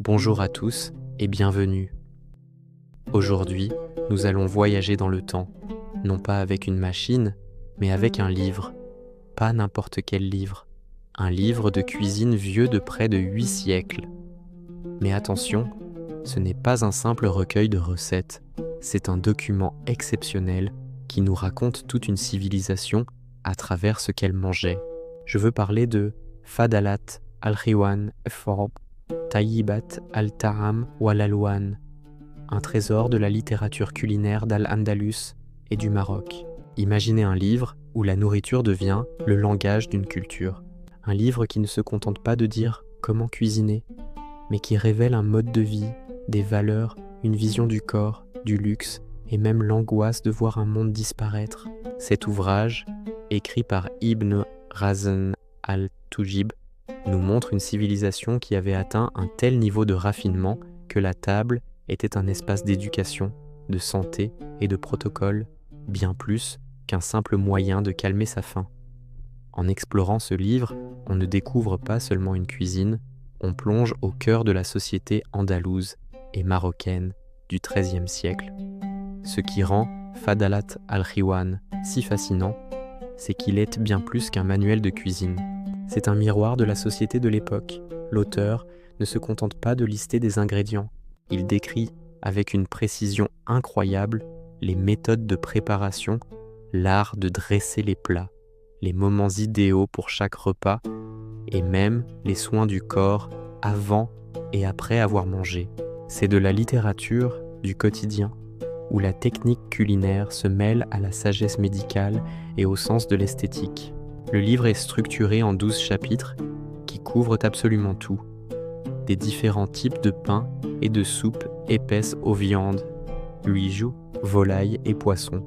Bonjour à tous et bienvenue. Aujourd'hui, nous allons voyager dans le temps, non pas avec une machine, mais avec un livre. Pas n'importe quel livre, un livre de cuisine vieux de près de 8 siècles. Mais attention, ce n'est pas un simple recueil de recettes, c'est un document exceptionnel qui nous raconte toute une civilisation à travers ce qu'elle mangeait. Je veux parler de Fadalat al-Khiwan Forb Tayyibat al-Ta'am wal-Alwan, un trésor de la littérature culinaire d'Al-Andalus et du Maroc. Imaginez un livre où la nourriture devient le langage d'une culture. Un livre qui ne se contente pas de dire comment cuisiner, mais qui révèle un mode de vie, des valeurs, une vision du corps, du luxe et même l'angoisse de voir un monde disparaître. Cet ouvrage, écrit par Ibn Razan al-Tujib, nous montre une civilisation qui avait atteint un tel niveau de raffinement que la table était un espace d'éducation, de santé et de protocole, bien plus qu'un simple moyen de calmer sa faim. En explorant ce livre, on ne découvre pas seulement une cuisine, on plonge au cœur de la société andalouse et marocaine du XIIIe siècle. Ce qui rend Fadalat al-Khiwan si fascinant, c'est qu'il est bien plus qu'un manuel de cuisine. C'est un miroir de la société de l'époque. L'auteur ne se contente pas de lister des ingrédients. Il décrit avec une précision incroyable les méthodes de préparation, l'art de dresser les plats, les moments idéaux pour chaque repas et même les soins du corps avant et après avoir mangé. C'est de la littérature du quotidien où la technique culinaire se mêle à la sagesse médicale et au sens de l'esthétique. Le livre est structuré en 12 chapitres qui couvrent absolument tout. Des différents types de pains et de soupes épaisses aux viandes, uijou, volailles et poissons,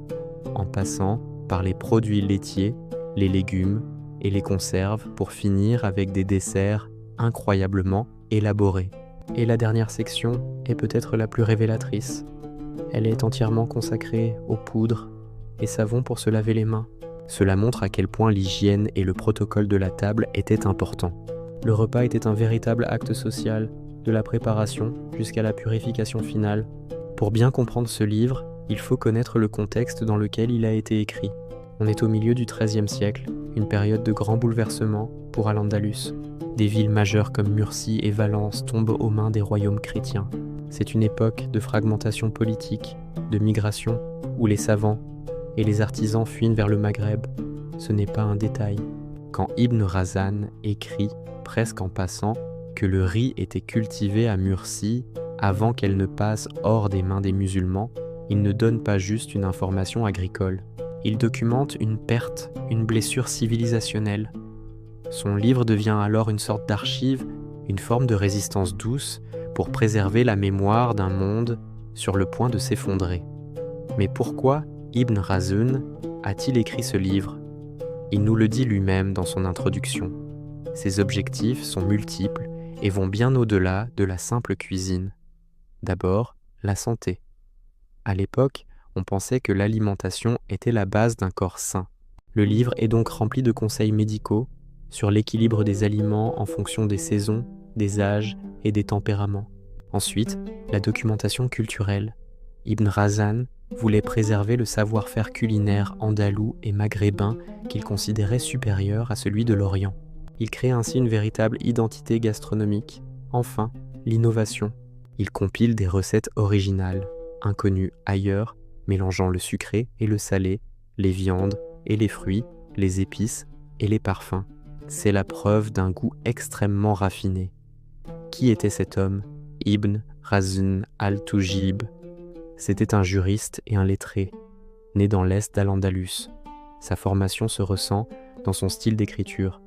en passant par les produits laitiers, les légumes et les conserves pour finir avec des desserts incroyablement élaborés. Et la dernière section est peut-être la plus révélatrice. Elle est entièrement consacrée aux poudres et savons pour se laver les mains. Cela montre à quel point l'hygiène et le protocole de la table étaient importants. Le repas était un véritable acte social, de la préparation jusqu'à la purification finale. Pour bien comprendre ce livre, il faut connaître le contexte dans lequel il a été écrit. On est au milieu du XIIIe siècle, une période de grands bouleversements pour Al-Andalus. Des villes majeures comme Murcie et Valence tombent aux mains des royaumes chrétiens. C'est une époque de fragmentation politique, de migration, où les savants et les artisans fuient vers le Maghreb. Ce n'est pas un détail. Quand Ibn Razan écrit, presque en passant, que le riz était cultivé à Murcie avant qu'elle ne passe hors des mains des musulmans, il ne donne pas juste une information agricole. Il documente une perte, une blessure civilisationnelle. Son livre devient alors une sorte d'archive, une forme de résistance douce pour préserver la mémoire d'un monde sur le point de s'effondrer. Mais pourquoi Ibn Razan a-t-il écrit ce livre? Il nous le dit lui-même dans son introduction. Ses objectifs sont multiples et vont bien au-delà de la simple cuisine. D'abord, la santé. À l'époque, on pensait que l'alimentation était la base d'un corps sain. Le livre est donc rempli de conseils médicaux sur l'équilibre des aliments en fonction des saisons, des âges et des tempéraments. Ensuite, la documentation culturelle. Ibn Razan voulait préserver le savoir-faire culinaire andalou et maghrébin qu'il considérait supérieur à celui de l'Orient. Il crée ainsi une véritable identité gastronomique. Enfin, l'innovation. Il compile des recettes originales, inconnues ailleurs, mélangeant le sucré et le salé, les viandes et les fruits, les épices et les parfums. C'est la preuve d'un goût extrêmement raffiné. Qui était cet homme? Ibn Razan al-Tujib. C'était un juriste et un lettré, né dans l'est d'Al-Andalus. Sa formation se ressent dans son style d'écriture,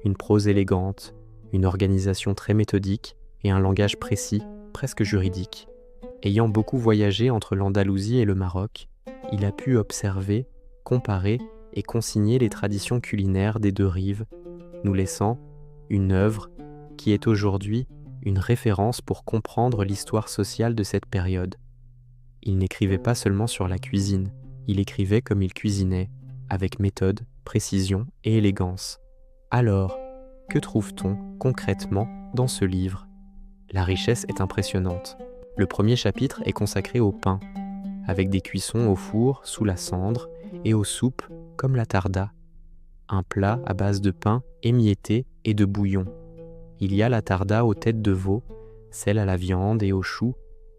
une prose élégante, une organisation très méthodique et un langage précis, presque juridique. Ayant beaucoup voyagé entre l'Andalousie et le Maroc, il a pu observer, comparer et consigner les traditions culinaires des deux rives, nous laissant une œuvre qui est aujourd'hui une référence pour comprendre l'histoire sociale de cette période. Il n'écrivait pas seulement sur la cuisine, il écrivait comme il cuisinait, avec méthode, précision et élégance. Alors, que trouve-t-on concrètement dans ce livre? La richesse est impressionnante. Le premier chapitre est consacré au pain, avec des cuissons au four sous la cendre et aux soupes comme la tarda, un plat à base de pain émietté et de bouillon. Il y a la tarda aux têtes de veau, celle à la viande et aux choux,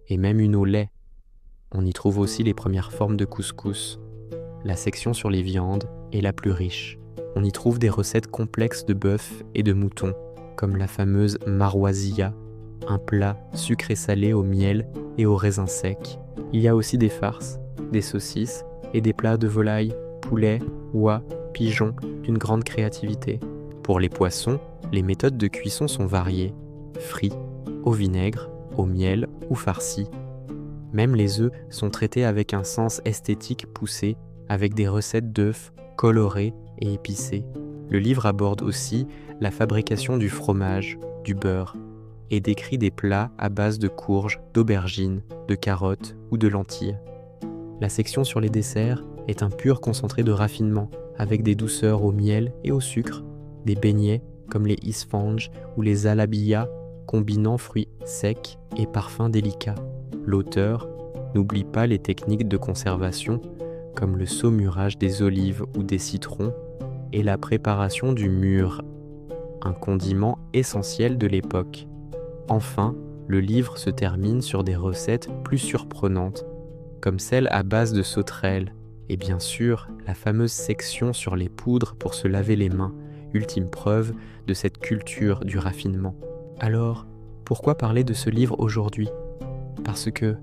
et même une au lait. On y trouve aussi les premières formes de couscous. La section sur les viandes est la plus riche. On y trouve des recettes complexes de bœuf et de mouton, comme la fameuse marwazia, un plat sucré-salé au miel et aux raisins secs. Il y a aussi des farces, des saucisses et des plats de volaille, poulet, oie, pigeon, d'une grande créativité. Pour les poissons, les méthodes de cuisson sont variées, frits, au vinaigre, au miel ou farcis. Même les œufs sont traités avec un sens esthétique poussé, avec des recettes d'œufs colorés et épicés. Le livre aborde aussi la fabrication du fromage, du beurre, et décrit des plats à base de courges, d'aubergines, de carottes ou de lentilles. La section sur les desserts est un pur concentré de raffinement, avec des douceurs au miel et au sucre, des beignets comme les isfanges ou les alabiyas, combinant fruits secs et parfums délicats. L'auteur n'oublie pas les techniques de conservation, comme le saumurage des olives ou des citrons, et la préparation du mûr, un condiment essentiel de l'époque. Enfin, le livre se termine sur des recettes plus surprenantes, comme celle à base de sauterelles, et bien sûr la fameuse section sur les poudres pour se laver les mains, ultime preuve de cette culture du raffinement. Alors, pourquoi parler de ce livre aujourd'hui ? Parce que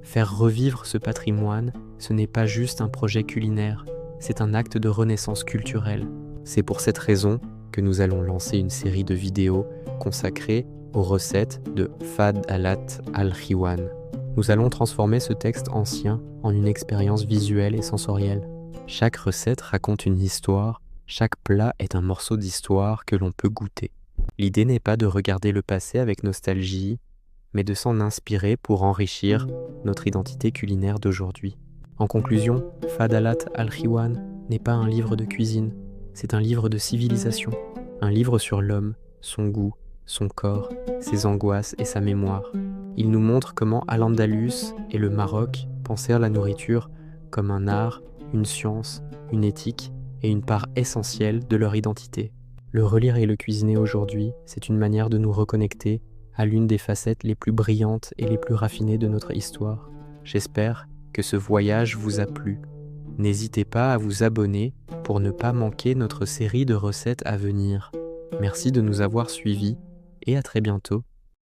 faire revivre ce patrimoine, ce n'est pas juste un projet culinaire, c'est un acte de renaissance culturelle. C'est pour cette raison que nous allons lancer une série de vidéos consacrées aux recettes de Fadalat al-Khiwan. Nous allons transformer ce texte ancien en une expérience visuelle et sensorielle. Chaque recette raconte une histoire, chaque plat est un morceau d'histoire que l'on peut goûter. L'idée n'est pas de regarder le passé avec nostalgie, mais de s'en inspirer pour enrichir notre identité culinaire d'aujourd'hui. En conclusion, Fadalat al-Khiwan n'est pas un livre de cuisine, c'est un livre de civilisation, un livre sur l'homme, son goût, son corps, ses angoisses et sa mémoire. Il nous montre comment Al-Andalus et le Maroc pensèrent la nourriture comme un art, une science, une éthique et une part essentielle de leur identité. Le relire et le cuisiner aujourd'hui, c'est une manière de nous reconnecter à l'une des facettes les plus brillantes et les plus raffinées de notre histoire. J'espère que ce voyage vous a plu. N'hésitez pas à vous abonner pour ne pas manquer notre série de recettes à venir. Merci de nous avoir suivis et à très bientôt